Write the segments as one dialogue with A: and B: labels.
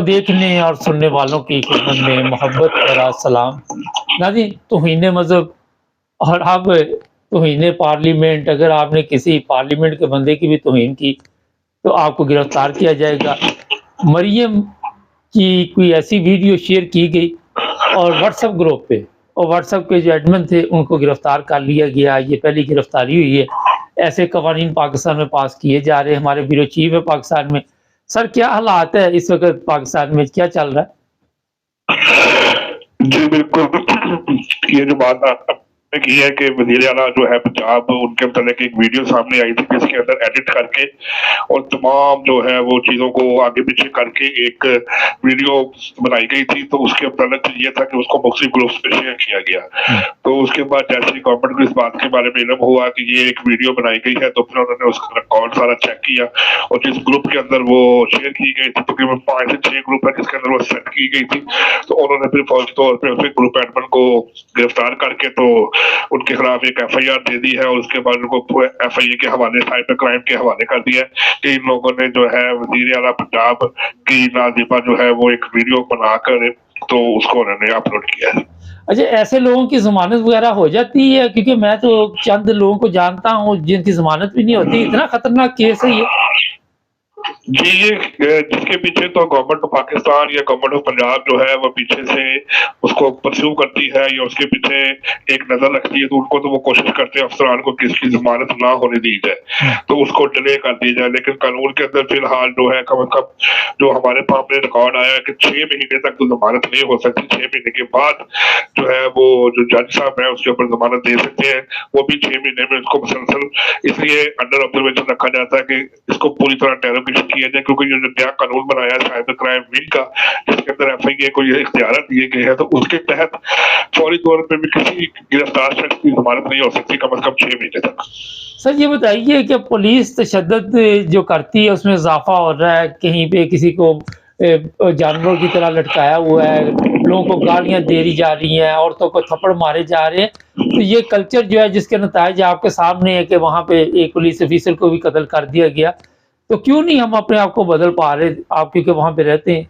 A: دیکھنے اور سننے والوں کی خدمت میں محبت بھرا سلام۔ ناظرین، توہین مذہب اور اب توہین پارلیمنٹ، اگر آپ نے کسی پارلیمنٹ کے بندے کی بھی توہین کی تو آپ کو گرفتار کیا جائے گا۔ مریم کی کوئی ایسی ویڈیو شیئر کی گئی اور واٹس ایپ گروپ پہ، اور واٹس ایپ کے جو ایڈمن تھے ان کو گرفتار کر لیا گیا۔ یہ پہلی گرفتاری ہوئی ہے۔ ایسے قوانین پاکستان میں پاس کیے جا رہے ہیں۔ ہمارے بیورو چیف ہے پاکستان میں۔ سر، کیا حالات ہے اس وقت پاکستان میں، کیا چل رہا ہے؟
B: جی بالکل، یہ جو بات آپ نے کی ہے کہ وزیر اعلیٰ جو ہے پنجاب، ان کے متعلق ایک ویڈیو سامنے آئی تھی جس کے اندر ایڈٹ کر کے اور تمام جو ہے وہ چیزوں کو آگے پیچھے کر کے ایک ویڈیو بنائی گئی تھی، تو اس کے متعلق یہ تھا کہ اس کو مختلف گروپس پہ شیئر کیا گیا۔ تو اس کے بعد جیسے گورنمنٹ کو اس بات کے بارے میں علم ہوا کہ یہ ایک ویڈیو بنائی گئی ہے، تو پھر انہوں نے اس کا ریکارڈ سارا چیک کیا، اور جس گروپ کے اندر وہ شیئر کی گئی تھی، تقریباً 5 سے 6 گروپ ہے جس کے اندر وہ سیٹ کی گئی تھی، تو انہوں نے پھر فوری طور پہ اس گروپ ایڈمن کو گرفتار کر کے تو ان کے خلاف ایک ایف آئی آر دے دی ہے، اور اس کے بعد ان کو ایف آئی اے کے حوالے، سائبر کرائم کے حوالے کر دیا ہے کہ ان لوگوں نے جو ہے وزیر اعلیٰ پنجاب کی نازیبہ جو ہے وہ ایک ویڈیو بنا کر تو اس کو انہوں نے اپلوڈ کیا ہے۔
A: اچھا، ایسے لوگوں کی ضمانت وغیرہ ہو جاتی ہے؟ کیونکہ میں تو چند لوگوں کو جانتا ہوں جن کی ضمانت بھی نہیں ہوتی۔ اتنا خطرناک کیس ہے یہ؟
B: جی، یہ جس کے پیچھے تو گورنمنٹ آف پاکستان یا گورنمنٹ آف پنجاب جو ہے وہ پیچھے سے اس کو پرسیو کرتی ہے یا اس کے پیچھے ایک نظر رکھتی ہے، تو ان کو تو وہ کوشش کرتے ہیں افسران کو کہ اس کی ضمانت نہ ہونے دی جائے، تو اس کو ڈیلے کر دی جائے۔ لیکن قانون کے اندر فی الحال جو ہے کم از کم جو ہمارے سامنے ریکارڈ آیا ہے کہ 6 مہینے تک تو ضمانت نہیں ہو سکتی، 6 مہینے کے بعد جو ہے وہ جو جج صاحب ہیں اس کے اوپر ضمانت دے سکتے ہیں، وہ بھی 6 مہینے میں اس کو مسلسل اس لیے انڈر آبزرویشن رکھا جاتا ہے کہ اس کو پوری طرح ڈیروگیشن کیا جائے، کیونکہ یہ جو نیا قانون بنایا ہے سائبر کرائم ونگ کا، جس کے اندر ایف آئی اے کو یہ اختیارات دیے گئے ہیں، تو اس کے تحت فوری طور پہ بھی کسی گرفتار شخص کی ضمانت نہیں ہو سکتی کم از کم 6 مہینے تک۔
A: سر، یہ بتائیے کہ پولیس تشدد جو کرتی ہے اس میں اضافہ ہو رہا ہے، کہیں پہ کسی کو جانوروں کی طرح لٹکایا ہوا ہے، لوگوں کو گالیاں دے دی جا رہی ہیں، عورتوں کو تھپڑ مارے جا رہے ہیں، تو یہ کلچر جو ہے جس کے نتائج آپ کے سامنے ہے کہ وہاں پہ ایک پولیس افیسر کو بھی قتل کر دیا گیا، تو کیوں نہیں ہم اپنے آپ کو بدل پا رہے؟ آپ کیونکہ وہاں پہ رہتے ہیں۔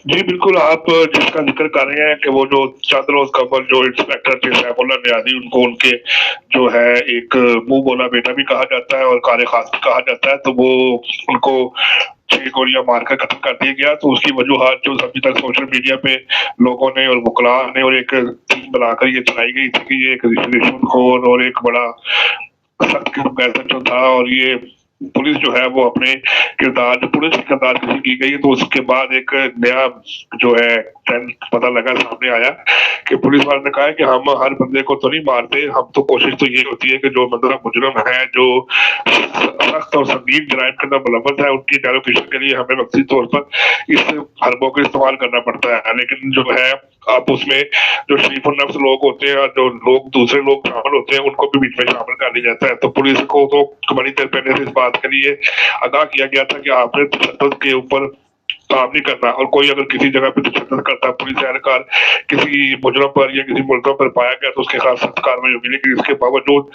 B: جی بالکل، آپ جس کا ذکر کر رہے ہیں کہ وہ جو چند روز قبل جو انسپیکٹر تھے سیف اللہ نیازی، ان کو ان کے جو ہے ایک منہ بولا بیٹا بھی کہا جاتا ہے اور کار خاص بھی کہا جاتا ہے، تو وہ ان کو 6 گولیاں مار کر قتل کر دیا گیا۔ تو اس کی وجوہات جو ابھی تک سوشل میڈیا پہ لوگوں نے اور وکلاء نے اور ایک ٹیم بنا کر یہ چلائی گئی تھی کہ یہ ایک رشوت خور اور ایک بڑا سخت قسم کا ایسا تھا، اور یہ پولیس جو ہے وہ اپنے کردار جو پولیس کی کردار کسی کی گئی، تو اس کے بعد ایک نیا جو ہے ٹرینڈ پتہ لگا، سامنے آیا کہ پولیس والوں نے کہا کہ ہم ہر بندے کو تو نہیں مارتے، ہم تو کوشش تو یہ ہوتی ہے کہ جو بندہ مجرم ہے، جو سخت اور سنگین جرائم کے اندر ملوث ہے، ان کی ڈیروگیشن کے لیے ہمیں وقتی طور پر اس حربوں کا استعمال کرنا پڑتا ہے۔ لیکن جو ہے آپ اس میں جو شریف النفس لوگ ہوتے ہیں اور جو لوگ دوسرے لوگ شامل ہوتے ہیں، ان کو بھی بیچ میں شامل کر دیا جاتا ہے۔ تو پولیس کو تو بڑی دیر پہلے سے اس بات کے لیے آگاہ کیا گیا تھا کہ آپ نے تشدد کے اوپر کام نہیں کرنا، اور کوئی اگر کسی جگہ پہ تشدد کرتا، پولیس اہلکار کسی مجرم پر یا کسی ملزم پر پایا گیا تو اس کے خلاف سخت کارروائی ہوگی۔ لیکن اس کے باوجود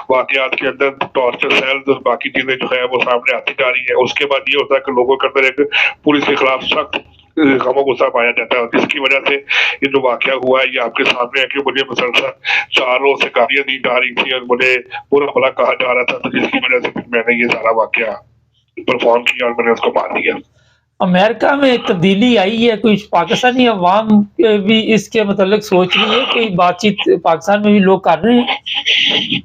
B: واقعات کے اندر ٹارچر سیلز اور باقی چیزیں جو ہے وہ سامنے آتی جا رہی ہیں۔ اس کے بعد یہ ہوتا ہے کہ لوگوں کے اندر ایک پولیس کے خلاف سخت غم و غصہ پایا جاتا ہے، اور جس کی وجہ سے یہ جو واقعہ ہوا ہے یہ آپ کے سامنے ہے کہ مجھے مسلسل 4 روز سے گالیاں دی جا رہی تھی اور مجھے برا بھلا کہا جا رہا تھا، تو جس کی وجہ سے میں نے یہ سارا واقعہ پرفارم کیا اور میں نے اس کو مار دیا۔
A: امریکہ میں تبدیلی آئی ہے، کوئی پاکستانی عوام بھی اس کے متعلق سوچ رہی ہے، کوئی بات چیت پاکستان میں بھی لوگ کر رہے ہیں؟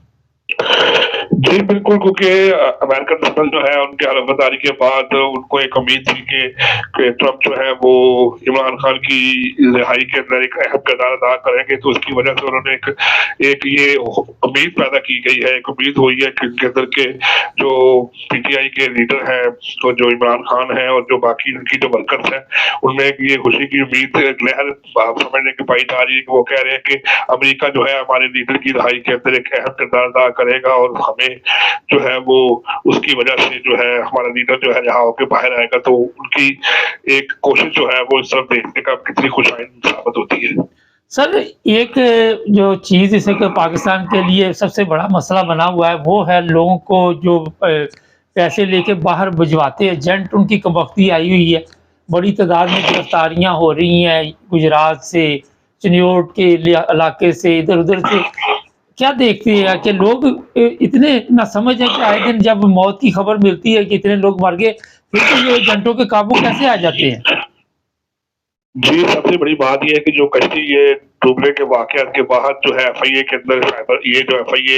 B: جی بالکل، کیونکہ امریکن نسل جو ہے ان کے حلف برداری کے بعد ان کو ایک امید تھی کہ ٹرمپ جو ہے وہ عمران خان کی رہائی کے اندر ایک اہم کردار ادا کریں گے، تو اس کی وجہ سے انہوں نے ایک یہ امید پیدا کی گئی ہے، ایک امید ہوئی ہے کہ ان کے اندر کے جو پی ٹی آئی کے لیڈر ہیں، تو جو عمران خان ہیں اور جو باقی ان کی جو ورکرز ہیں، ان میں یہ خوشی کی امید لہر سمجھنے کی پائی جا رہی ہے کہ وہ کہہ رہے ہیں کہ امریکہ جو ہے ہمارے لیڈر کی رہائی کے اندر ایک اہم کردار ادا کرے گا، اور ہمیں جو ہے وہ اس کی وجہ سے جو ہے ہمارا لیڈر جو ہے رہا ہو کے باہر آئے گا، تو ان کی ایک کوشش جو ہے وہ اس طرف دیکھنے کا کتنی خوشائند ثابت ہوتی ہے۔
A: سر، ایک جو چیز اس کہ پاکستان کے لیے سب سے بڑا مسئلہ بنا ہوا ہے وہ ہے لوگوں کو جو پیسے لے کے باہر بھجواتے ہیں، ایجنٹ ان کی کمبختی آئی ہوئی ہے، بڑی تعداد میں گرفتاریاں ہو رہی ہیں گجرات سے، چنیوٹ کے علاقے سے، ادھر ادھر سے۔ کیا دیکھتے ہیں کہ لوگ اتنے نہ سمجھ ہیں کہ آئے دن جب موت کی خبر ملتی ہے کہ اتنے لوگ مر گئے، پھر تو یہ ایجنٹوں کے قابو کیسے آ جاتے ہیں؟
B: جی، سب سے بڑی بات یہ ہے کہ جو کشتی یہ ڈوبنے کے واقعات کے بعد جو ہے ایف آئی اے کے اندر یہ جو ایف آئی اے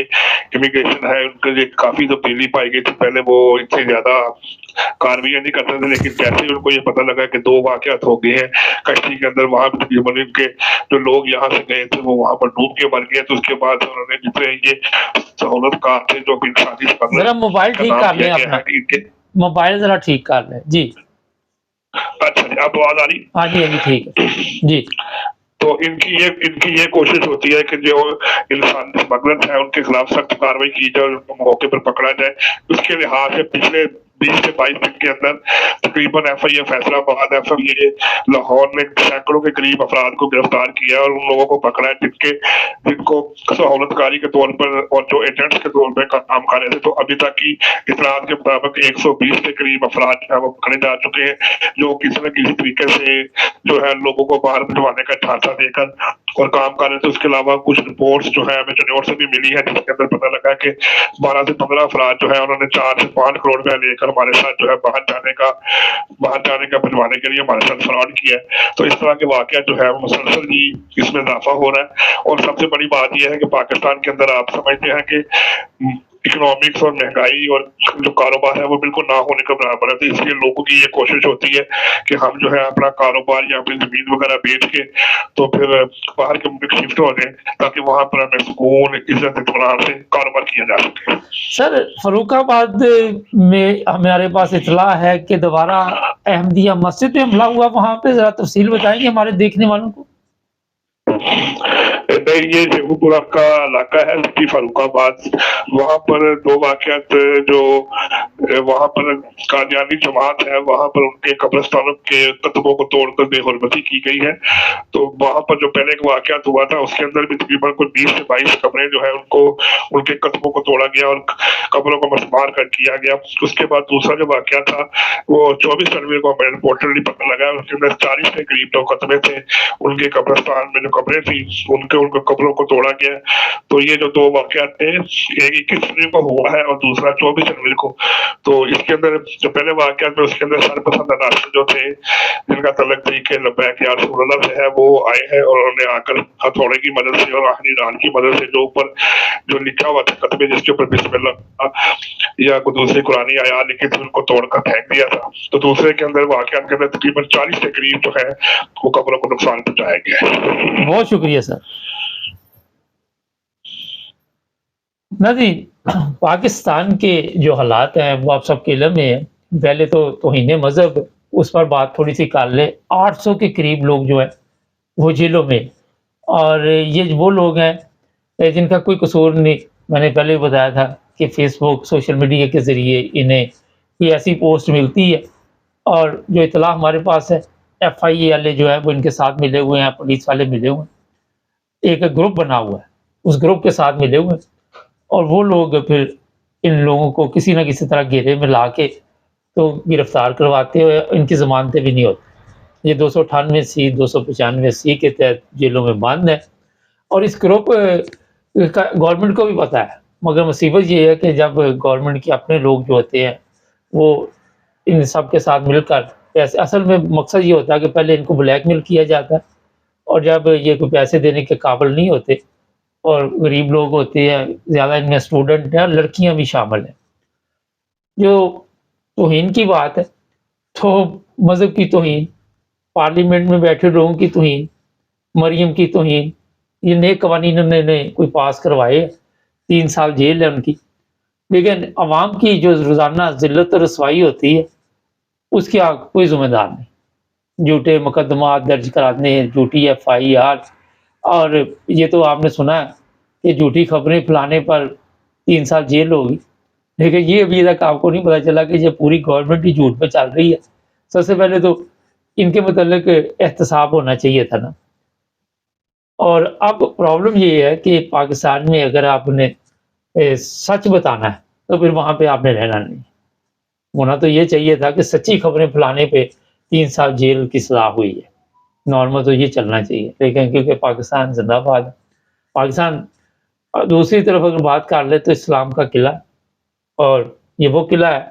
B: امیگریشن ہے ان کے لیے کافی تبدیلی پائی گئی تھی۔ پہلے وہ ان سے زیادہ کاروائیاں نہیں کرتے تھے، لیکن جیسے ہی ان کو یہ پتہ لگا کہ 2 واقعات ہو گئے ہیں کشتی کے اندر، وہاں بھی تقریباً ان کے جو لوگ یہاں سے گئے تھے وہ وہاں پر ڈوب کے مر گئے، تو اس کے بعد انہوں نے جتنے یہ سہولت کار تھے جو انسانی اسمگلر
A: ذرا موبائل
B: کا
A: ٹھیک
B: نام
A: کر لیں
B: دیا گیا
A: اپنا،
B: ہے کہ ان کے
A: موبائل ذرا ٹھیک کر لیں جی۔
B: اچھا جی، اب آواز آ رہی؟
A: ہاں جی، ابھی ٹھیک ہے جی۔
B: تو ان کی یہ کوشش ہوتی ہے کہ جو انسان اسمگلر ہیں ان کے خلاف سخت کاروائی کی جائے اور ان کو موقع پر پکڑا جائے۔ اس کے لحاظ سے پچھلے 20 سے 22 دن کے اندر تقریباً ایف آئی اے فیصلہ آباد، ایف آئی اے لاہور نے سینکڑوں کے قریب افراد کو گرفتار کیا اور ان لوگوں کو پکڑا ہے جن کو سہولت کاری کے طور پر اور جو ایجنٹس کے طور پر کام کر رہے تھے۔ تو ابھی تک کی اطلاعات کے مطابق 120 کے قریب افراد جو ہے وہ پکڑے جا چکے ہیں، جو کسی نہ کسی طریقے سے جو ہے لوگوں کو باہر بھجوانے کا ڈھانچہ دے کر اور کام کر رہے تھے۔ اس کے علاوہ کچھ رپورٹس جو ہے ہمیں چنیوٹ سے بھی ملی ہے جس کے اندر پتہ لگا کہ 12 سے 15 افراد جو ہے انہوں نے 4 سے 5 کروڑ روپیہ لے کر ہمارے ساتھ جو ہے باہر جانے کا بھجوانے کے لیے ہمارے ساتھ فراڈ کیا ہے۔ تو اس طرح کے واقعات جو ہے وہ مسلسل ہی اس میں اضافہ ہو رہا ہے، اور سب سے بڑی بات یہ ہے کہ پاکستان کے اندر آپ سمجھتے ہیں کہ اکنامکس اور مہنگائی اور جو کاروبار ہے وہ بالکل نہ ہونے کے برابر ہے، تو اس لیے لوگوں کی یہ کوشش ہوتی ہے کہ ہم جو ہے اپنا کاروبار یا اپنی زمین وغیرہ بیچ کے تو پھر باہر کے ملک شفٹ ہو جائیں تاکہ وہاں پر ہمیں سکون، عزت، اطمینان سے کاروبار کیا جا سکے۔
A: سر، فاروق آباد میں ہمارے پاس اطلاع ہے کہ دوبارہ احمدیہ مسجد پہ حملہ ہوا، وہاں پہ ذرا تفصیل بتائیں گے ہمارے دیکھنے والوں کو؟
B: یہ جیہو پورہ کا علاقہ ہے سٹی فاروق آباد، وہاں پر 2 واقعات جو وہاں پر قادیانی جماعت ہے وہاں پر ان کے قبرستانوں کے کتبوں کو توڑ کر بے حرمتی کی گئی ہے۔ تو وہاں پر جو پہلے ایک واقعات ہوا تھا اس کے اندر بھی تقریباً کوئی 20 سے 22 قبریں جو ہے ان کے کتبوں کو توڑا گیا اور قبروں کو مسمار کر کیا گیا۔ اس کے بعد دوسرا جو واقعہ تھا وہ 24 فروری کو ہمیں رپورٹلی پتہ لگا، اس کے اندر 40 کے قریب جو قتبے تھے ان کے قبرستان میں جو قبریں تھیں ان کے قبروں کو توڑا گیا۔ تو یہ جو 2 واقعات تھے، ایک 21 فروری کو ہوا ہے اور دوسرا 24 فروری کو۔ تو اس کے اندر جو پہلے واقعات میں اس کے اندر سرپسند عناصر جو تھے جن کا تعلق طریق لبیک یا رسول اللہ سے ہے وہ آئے ہیں اور انہوں نے آ کر ہتھوڑے کی مدد سے اور آخری ران کی مدد سے جو اوپر جو لکھا ہوا تھا قطبے جس کے اوپر بسم اللہ یا کوئی دوسری قرآنی آیات لکھی تھی ان کو توڑ کر پھینک دیا تھا۔ تو دوسرے کے اندر واقعات کے اندر تقریباً 40 کے قریب جو ہے وہ قبروں کو نقصان پہنچایا گیا ہے۔
A: بہت شکریہ سر۔ ناظرین، پاکستان کے جو حالات ہیں وہ آپ سب کے علم میں ہیں۔ پہلے تو توہین مذہب اس پر بات تھوڑی سی کر لیں۔ 800 کے قریب لوگ جو ہیں وہ جیلوں میں، اور یہ وہ لوگ ہیں جن کا کوئی قصور نہیں۔ میں نے پہلے بتایا تھا کہ فیس بک، سوشل میڈیا کے ذریعے انہیں کوئی ایسی پوسٹ ملتی ہے، اور جو اطلاع ہمارے پاس ہے ایف آئی اے والے جو ہے وہ ان کے ساتھ ملے ہوئے ہیں، پولیس والے ملے ہوئے ہیں، ایک گروپ بنا ہوا ہے، اس گروپ کے ساتھ ملے ہوئے ہیں، اور وہ لوگ پھر ان لوگوں کو کسی نہ کسی طرح گھیرے میں لا کے تو گرفتار کرواتے ہوئے ان کی ضمانتیں بھی نہیں ہوتی۔ یہ 298 295 کے تحت جیلوں میں بند ہے، اور اس گروپ کا گورنمنٹ کو بھی پتہ ہے، مگر مصیبت یہ ہے کہ جب گورنمنٹ کے اپنے لوگ جو ہوتے ہیں وہ ان سب کے ساتھ مل کر پیسے، اصل میں مقصد یہ ہوتا ہے کہ پہلے ان کو بلیک میل کیا جاتا ہے، اور جب یہ کوئی پیسے دینے کے قابل نہیں ہوتے اور غریب لوگ ہوتے ہیں، زیادہ ان میں اسٹوڈنٹ ہیں اور لڑکیاں بھی شامل ہیں۔ جو توہین کی بات ہے تو مذہب کی توہین، پارلیمنٹ میں بیٹھے لوگوں کی توہین، مریم کی توہین، یہ نئے قوانین انہوں نے کوئی پاس کروائے، 3 سال جیل ہے ان کی، لیکن عوام کی جو روزانہ ذلت اور رسوائی ہوتی ہے اس کی کوئی ذمہ دار نہیں۔ جھوٹے مقدمات درج کرانے، جھوٹی ایف آئی آر، اور یہ تو آپ نے سنا ہے کہ جھوٹی خبریں پھیلانے پر 3 سال جیل ہوگی، لیکن یہ ابھی تک آپ کو نہیں پتا چلا کہ یہ پوری گورنمنٹ ہی جھوٹ پہ چل رہی ہے۔ سب سے پہلے تو ان کے متعلق احتساب ہونا چاہیے تھا نا۔ اور اب پرابلم یہ ہے کہ پاکستان میں اگر آپ نے سچ بتانا ہے تو پھر وہاں پہ آپ نے رہنا نہیں، ہونا تو یہ چاہیے تھا کہ سچی خبریں پھیلانے پہ 3 سال جیل کی سزا ہوئی ہے، نارمل تو یہ چلنا چاہیے، لیکن کیونکہ پاکستان زندہ باد ہے، پاکستان دوسری طرف اگر بات کر لے تو اسلام کا قلعہ، اور یہ وہ قلعہ ہے،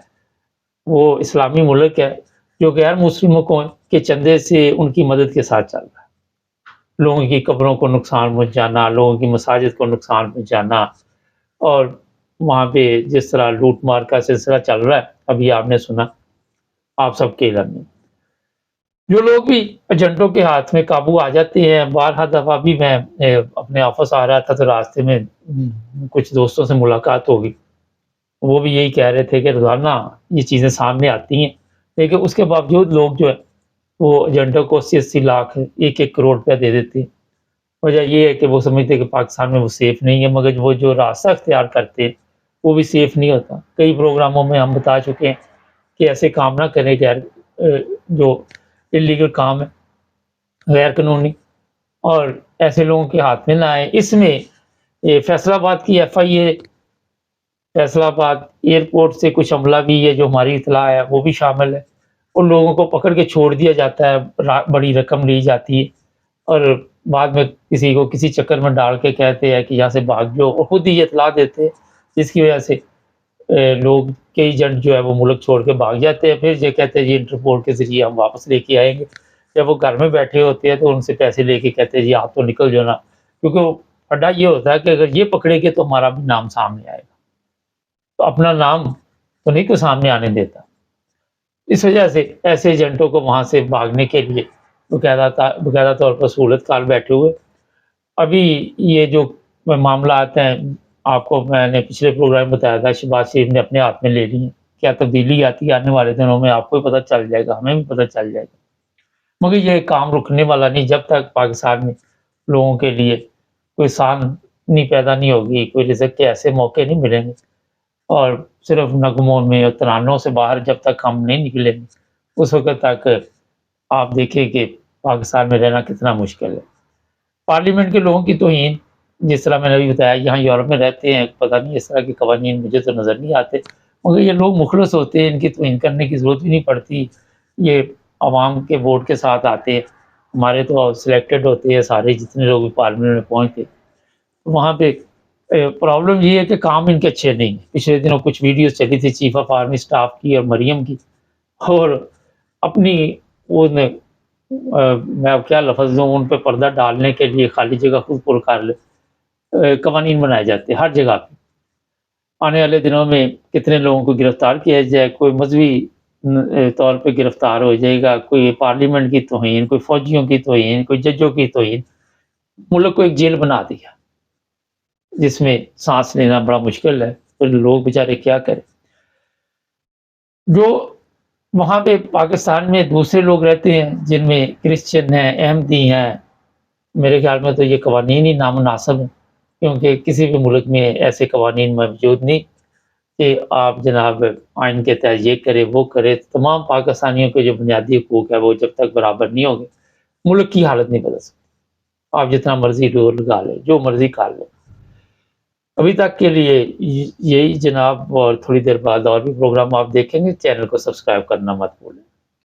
A: وہ اسلامی ملک ہے جو غیر مسلموں کو کے چندے سے ان کی مدد کے ساتھ چل رہا ہے، لوگوں کی قبروں کو نقصان پہنچانا، لوگوں کی مساجد کو نقصان پہنچانا، اور وہاں پہ جس طرح لوٹ مار کا سلسلہ چل رہا ہے، ابھی آپ نے سنا آپ سب کے علم میں، جو لوگ بھی ایجنٹوں کے ہاتھ میں قابو آ جاتے ہیں۔ بارہا دفعہ بھی میں اپنے آفس آ رہا تھا تو راستے میں کچھ دوستوں سے ملاقات ہوگی، وہ بھی یہی کہہ رہے تھے کہ روزانہ یہ چیزیں سامنے آتی ہیں، لیکن اس کے باوجود لوگ جو ہے وہ ایجنٹوں کو 80-80 لاکھ 1-1 کروڑ روپیہ دے دیتے ہیں۔ وجہ یہ ہے کہ وہ سمجھتے ہیں کہ پاکستان میں وہ سیف نہیں ہے، مگر وہ جو راستہ اختیار کرتے ہیں وہ بھی سیف نہیں ہوتا۔ کئی پروگراموں میں ہم بتا چکے ہیں کہ ایسے کام نہ کریں کہ جو انلیگل کام ہے، غیر قانونی، اور ایسے لوگوں کے ہاتھ میں نہ آئے۔ اس میں فیصل آباد کی FIA، فیصل آباد ایئرپورٹ سے کچھ عملہ بھی ہے جو ہماری اطلاع ہے وہ بھی شامل ہے، ان لوگوں کو پکڑ کے چھوڑ دیا جاتا ہے، بڑی رقم لی جاتی ہے، اور بعد میں کسی کو کسی چکر میں ڈال کے کہتے ہیں کہ یہاں سے بھاگ جاؤ، اور خود ہی یہ اطلاع دیتے ہیں، جس کی وجہ سے لوگ کئی ایجنٹ جو ہے وہ ملک چھوڑ کے بھاگ جاتے ہیں، پھر یہ کہتے ہیں جی انٹرپول کے ذریعے ہم واپس لے کے آئیں گے۔ جب وہ گھر میں بیٹھے ہوتے ہیں تو ان سے پیسے لے کے کہتے ہیں جی آپ تو نکل جانا، کیونکہ وہ اڈا یہ ہوتا ہے کہ اگر یہ پکڑے گے تو ہمارا بھی نام سامنے آئے گا، تو اپنا نام تو نہیں کوئی سامنے آنے دیتا۔ اس وجہ سے ایسے ایجنٹوں کو وہاں سے بھاگنے کے لیے باقاعدہ طور پر سہولت کار بیٹھے ہوئے۔ ابھی یہ جو معاملات ہیں، آپ کو میں نے پچھلے پروگرام میں بتایا تھا، شہباز شریف نے اپنے ہاتھ میں لے لی ہیں، کیا تبدیلی آتی ہے آنے والے دنوں میں آپ کو بھی پتہ چل جائے گا، ہمیں بھی پتہ چل جائے گا، مگر یہ کام رکنے والا نہیں جب تک پاکستان میں لوگوں کے لیے کوئی آسانی پیدا نہیں ہوگی، کوئی رزق کے ایسے موقع نہیں ملیں گے، اور صرف نغموں میں اور ترانوں سے باہر جب تک ہم نہیں نکلیں گے اس وقت تک آپ دیکھیں کہ پاکستان میں رہنا کتنا مشکل ہے۔ پارلیمنٹ کے لوگوں کی توہین، جس طرح میں نے ابھی بتایا، یہاں یورپ میں رہتے ہیں، پتہ نہیں اس طرح کے قوانین مجھے تو نظر نہیں آتے، مگر یہ لوگ مخلص ہوتے ہیں، ان کی توہین کرنے کی ضرورت بھی نہیں پڑتی، یہ عوام کے ووٹ کے ساتھ آتے ہیں، ہمارے تو سلیکٹڈ ہوتے ہیں سارے جتنے لوگ پارلیمنٹ میں پہنچتے، وہاں پہ پرابلم یہ ہے کہ کام ان کے اچھے نہیں ہیں۔ پچھلے دنوں کچھ ویڈیوز چلی تھی چیف آف آرمی اسٹاف کی اور مریم کی، اور اپنی میں کیا لفظ دوں، ان پہ پردہ ڈالنے کے لیے خالی جگہ خود پر کر لے قوانین بنائے جاتے ہیں ہر جگہ پہ۔ آنے والے دنوں میں کتنے لوگوں کو گرفتار کیا جائے، کوئی مذہبی طور پہ گرفتار ہو جائے گا، کوئی پارلیمنٹ کی توہین، کوئی فوجیوں کی توہین، کوئی ججوں کی توہین، ملک کو ایک جیل بنا دیا جس میں سانس لینا بڑا مشکل ہے، پھر لوگ بیچارے کیا کریں۔ جو وہاں پہ پاکستان میں دوسرے لوگ رہتے ہیں جن میں کرسچن ہیں، احمدی ہیں، میرے خیال میں تو یہ قوانین ہی نامناسب ہیں، کیونکہ کسی بھی ملک میں ایسے قوانین موجود نہیں کہ آپ جناب آئین کے تحت یہ کرے وہ کرے۔ تمام پاکستانیوں کے جو بنیادی حقوق ہے وہ جب تک برابر نہیں ہوگے ملک کی حالت نہیں بدل سکتی، آپ جتنا مرضی رول لگا لیں، جو مرضی کر لیں۔ ابھی تک کے لیے یہی جناب، اور تھوڑی دیر بعد اور بھی پروگرام آپ دیکھیں گے، چینل کو سبسکرائب کرنا مت بھولیں۔